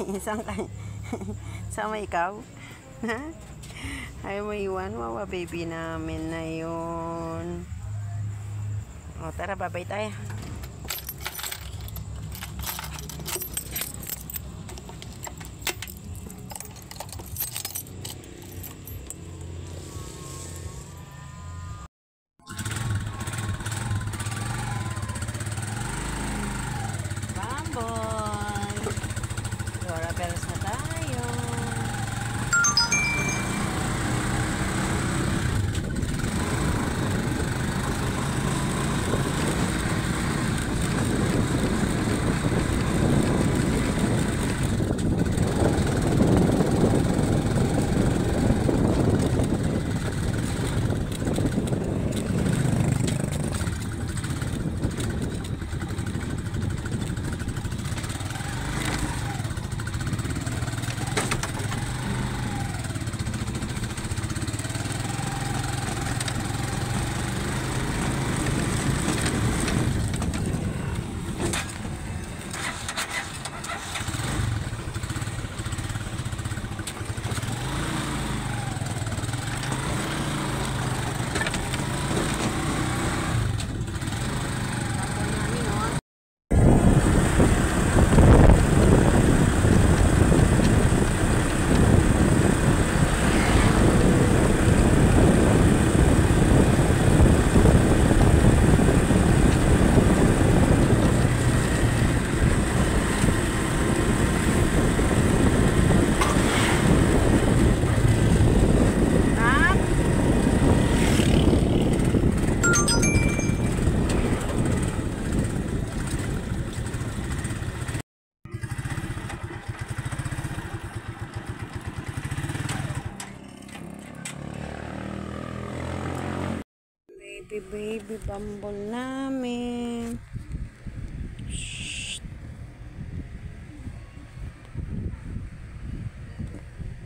Isang sama ikaw. Ay, may iwan. Wawa baby namin na yun. O, tara, babay tayo. Bambol. Dora Bells na tayo. Baby bambol namin. Shhh.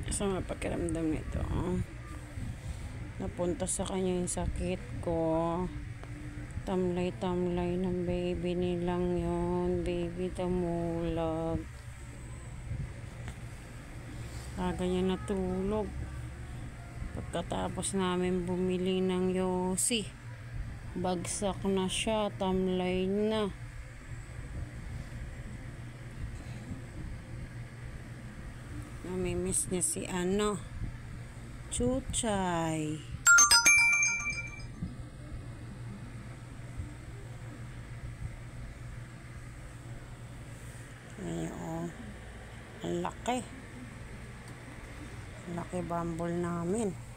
Kasama pakiramdam nito. Napunta sa kanya yung sakit ko. Tamlay ng baby nilang yon. Baby tamulag. Ganyan natulog. Pagkatapos namin bumili ng yosi, bagsak na siya, tamlay na. Namimiss niya si Chuchay. Ayan, ang laki. Ang laki bambol namin.